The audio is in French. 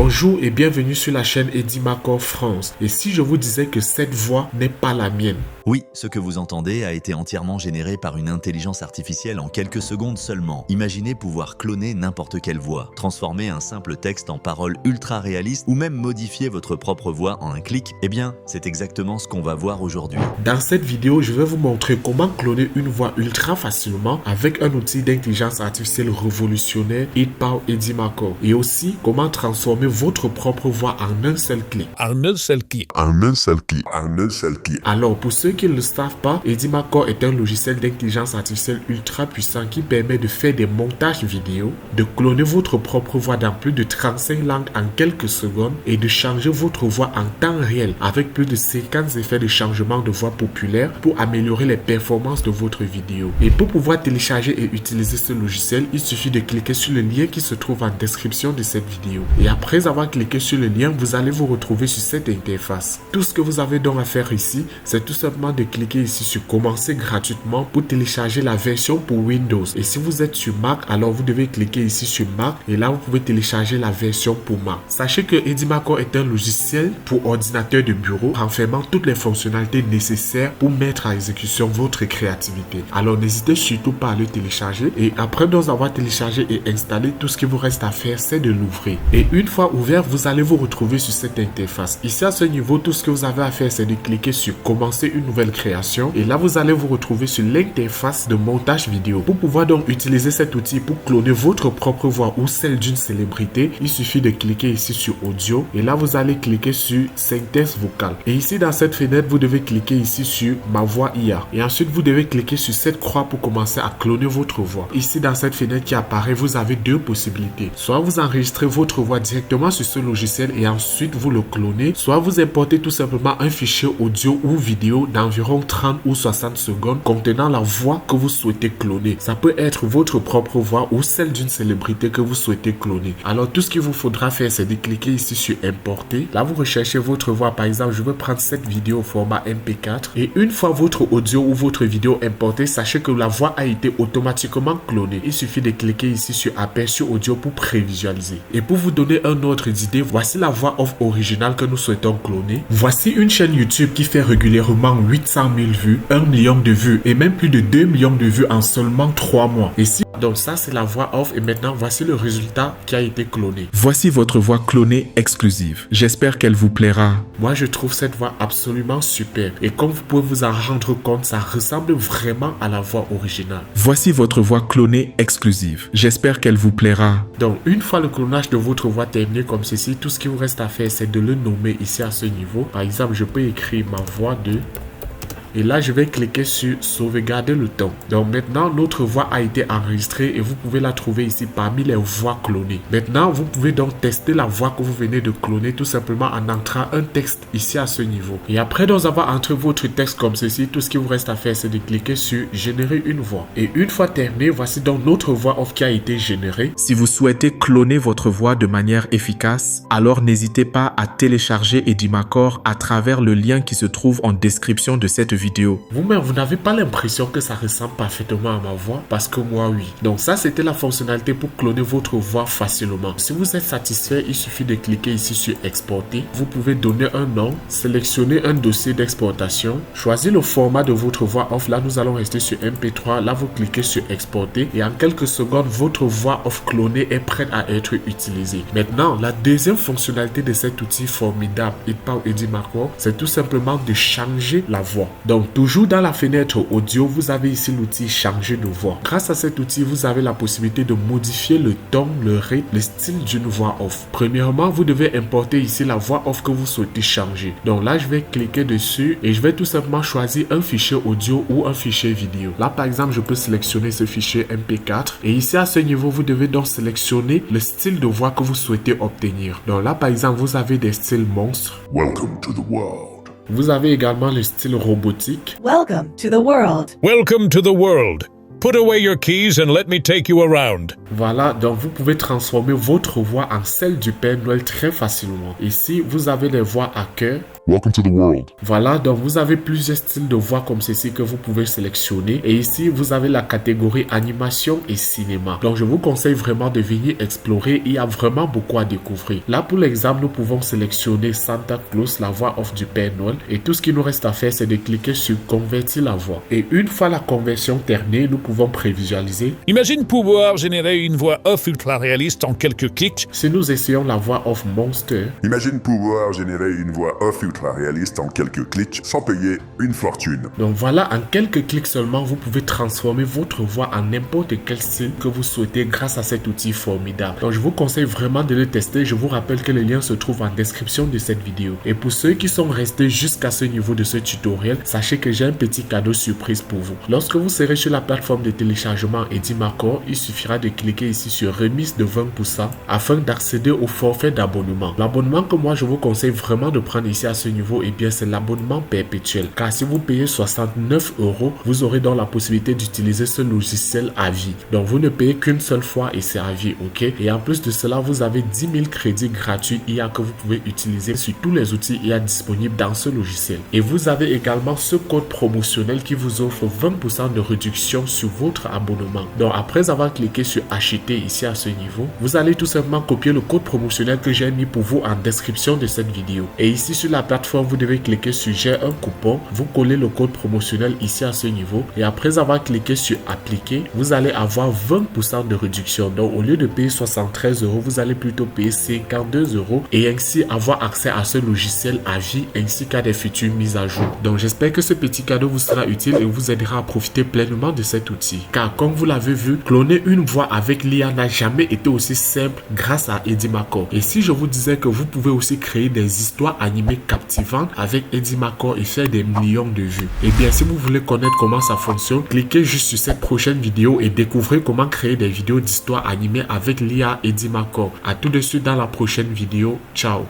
Bonjour et bienvenue sur la chaîne Edimacore France. Et si je vous disais que cette voix n'est pas la mienne? Oui, ce que vous entendez a été entièrement généré par une intelligence artificielle en quelques secondes seulement. Imaginez pouvoir cloner n'importe quelle voix, transformer un simple texte en paroles ultra réalistes ou même modifier votre propre voix en un clic. Eh bien, c'est exactement ce qu'on va voir aujourd'hui. Dans cette vidéo, je vais vous montrer comment cloner une voix ultra facilement avec un outil d'intelligence artificielle révolutionnaire aidé par Edimacore. Et aussi, comment transformer votre propre voix en un seul clic. Alors, pour ceux qui ne le savent pas, Edimacore est un logiciel d'intelligence artificielle ultra puissant qui permet de faire des montages vidéo, de cloner votre propre voix dans plus de 35 langues en quelques secondes et de changer votre voix en temps réel avec plus de 50 effets de changement de voix populaires pour améliorer les performances de votre vidéo. Et pour pouvoir télécharger et utiliser ce logiciel, il suffit de cliquer sur le lien qui se trouve en description de cette vidéo. Et après avoir cliqué sur le lien, vous allez vous retrouver sur cette interface. Tout ce que vous avez donc à faire ici, c'est tout simplement de cliquer ici sur commencer gratuitement pour télécharger la version pour Windows. Et si vous êtes sur Mac, alors vous devez cliquer ici sur Mac et là vous pouvez télécharger la version pour Mac. Sachez que Edimacore est un logiciel pour ordinateur de bureau renfermant toutes les fonctionnalités nécessaires pour mettre à exécution votre créativité. Alors n'hésitez surtout pas à le télécharger et après avoir téléchargé et installé, tout ce qu'il vous reste à faire c'est de l'ouvrir. Et une fois ouvert, vous allez vous retrouver sur cette interface. Ici à ce niveau, tout ce que vous avez à faire c'est de cliquer sur commencer une nouvelle création et là vous allez vous retrouver sur l'interface de montage vidéo. Pour pouvoir donc utiliser cet outil pour cloner votre propre voix ou celle d'une célébrité, il suffit de cliquer ici sur audio et là vous allez cliquer sur synthèse vocale. Et ici dans cette fenêtre, vous devez cliquer ici sur ma voix IA et ensuite vous devez cliquer sur cette croix pour commencer à cloner votre voix. Ici dans cette fenêtre qui apparaît, vous avez deux possibilités. Soit vous enregistrez votre voix directement sur ce logiciel et ensuite vous le clonez, soit vous importez tout simplement un fichier audio ou vidéo d'environ 30 ou 60 secondes contenant la voix que vous souhaitez cloner. Ça peut être votre propre voix ou celle d'une célébrité que vous souhaitez cloner. Alors tout ce qu'il vous faudra faire, c'est de cliquer ici sur importer. Là vous recherchez votre voix. Par exemple, je vais prendre cette vidéo au format MP4 et une fois votre audio ou votre vidéo importée, sachez que la voix a été automatiquement clonée. Il suffit de cliquer ici sur aperçu audio pour prévisualiser. Et pour vous donner un ordre d'idée, voici la voix off originale que nous souhaitons cloner. Voici une chaîne YouTube qui fait régulièrement 800 000 vues, 1 million de vues et même plus de 2 millions de vues en seulement 3 mois. Et si donc ça c'est la voix off et maintenant voici le résultat qui a été cloné. Voici votre voix clonée exclusive. J'espère qu'elle vous plaira. Moi je trouve cette voix absolument super et comme vous pouvez vous en rendre compte, ça ressemble vraiment à la voix originale. Voici votre voix clonée exclusive. J'espère qu'elle vous plaira. Donc une fois le clonage de votre voix terminé comme ceci, tout ce qui vous reste à faire c'est de le nommer ici à ce niveau. Par exemple, je peux écrire ma voix de... Et là, je vais cliquer sur sauvegarder le temps. Donc maintenant, notre voix a été enregistrée et vous pouvez la trouver ici parmi les voix clonées. Maintenant, vous pouvez donc tester la voix que vous venez de cloner tout simplement en entrant un texte ici à ce niveau. Et après avoir entré votre texte comme ceci, tout ce qui vous reste à faire, c'est de cliquer sur générer une voix. Et une fois terminé, voici donc notre voix off qui a été générée. Si vous souhaitez cloner votre voix de manière efficace, alors n'hésitez pas à télécharger Edimacore à travers le lien qui se trouve en description de cette vidéo. Vous-même, vous n'avez pas l'impression que ça ressemble parfaitement à ma voix? Parce que moi, oui. Donc ça, c'était la fonctionnalité pour cloner votre voix facilement. Si vous êtes satisfait, il suffit de cliquer ici sur exporter. Vous pouvez donner un nom, sélectionner un dossier d'exportation, choisir le format de votre voix off. Là, nous allons rester sur MP3. Là, vous cliquez sur exporter et en quelques secondes, votre voix off clonée est prête à être utilisée. Maintenant, la deuxième fonctionnalité de cet outil formidable et par Edimacore, c'est tout simplement de changer la voix. Donc toujours dans la fenêtre audio, vous avez ici l'outil changer de voix. Grâce à cet outil, vous avez la possibilité de modifier le ton, le rythme, le style d'une voix off. Premièrement, vous devez importer ici la voix off que vous souhaitez changer. Donc là, je vais cliquer dessus et je vais tout simplement choisir un fichier audio ou un fichier vidéo. Là, par exemple, je peux sélectionner ce fichier MP4 et ici à ce niveau, vous devez donc sélectionner le style de voix que vous souhaitez obtenir. Donc là, par exemple, vous avez des styles monstres. Welcome to the world. Vous avez également le style robotique. Welcome to the world. Welcome to the world. Put away your keys and let me take you around. Voilà, donc vous pouvez transformer votre voix en celle du Père Noël très facilement. Ici, vous avez les voix à cœur. Welcome to the world. Voilà, donc vous avez plusieurs styles de voix comme ceci que vous pouvez sélectionner. Et ici, vous avez la catégorie animation et cinéma. Donc, je vous conseille vraiment de venir explorer. Il y a vraiment beaucoup à découvrir. Là, pour l'exemple, nous pouvons sélectionner Santa Claus, la voix off du Père Noël. Et tout ce qu'il nous reste à faire, c'est de cliquer sur convertir la voix. Et une fois la conversion terminée, nous pouvons prévisualiser. Imagine pouvoir générer une voix off ultra réaliste en quelques clics. Si nous essayons la voix off Monster, Imagine pouvoir générer une voix off ultra réaliste en quelques clics sans payer une fortune. donc voilà, en quelques clics seulement, vous pouvez transformer votre voix en n'importe quel style que vous souhaitez grâce à cet outil formidable. Donc je vous conseille vraiment de le tester. Je vous rappelle que le lien se trouve en description de cette vidéo. Et pour ceux qui sont restés jusqu'à ce niveau de ce tutoriel, sachez que j'ai un petit cadeau surprise pour vous. Lorsque vous serez sur la plateforme de téléchargement Edimacore, il suffira de cliquer ici sur remise de 20% afin d'accéder au forfait d'abonnement. L'abonnement que moi je vous conseille vraiment de prendre ici à ce niveau, et bien c'est l'abonnement perpétuel. Car si vous payez 69 €, vous aurez donc la possibilité d'utiliser ce logiciel à vie. Donc vous ne payez qu'une seule fois et c'est à vie, ok? Et en plus de cela, vous avez 10 000 crédits gratuits IA que vous pouvez utiliser sur tous les outils IA disponibles dans ce logiciel. Et vous avez également ce code promotionnel qui vous offre 20% de réduction sur votre abonnement. Donc après avoir cliqué sur acheter ici à ce niveau, vous allez tout simplement copier le code promotionnel que j'ai mis pour vous en description de cette vidéo. Et ici sur la plateforme, vous devez cliquer sur j'ai un coupon, vous collez le code promotionnel ici à ce niveau et après avoir cliqué sur appliquer, vous allez avoir 20% de réduction. Donc au lieu de payer 73 €, vous allez plutôt payer 52 € et ainsi avoir accès à ce logiciel à vie ainsi qu'à des futures mises à jour. Donc j'espère que ce petit cadeau vous sera utile et vous aidera à profiter pleinement de cet outil. Car comme vous l'avez vu, cloner une voix avec l'IA n'a jamais été aussi simple grâce à Edimacore. Et si je vous disais que vous pouvez aussi créer des histoires animées captivantes avec Edimacore et faire des millions de vues. Et bien si vous voulez connaître comment ça fonctionne, cliquez juste sur cette prochaine vidéo et découvrez comment créer des vidéos d'histoires animées avec l'IA Edimacore. À tout de suite dans la prochaine vidéo. Ciao.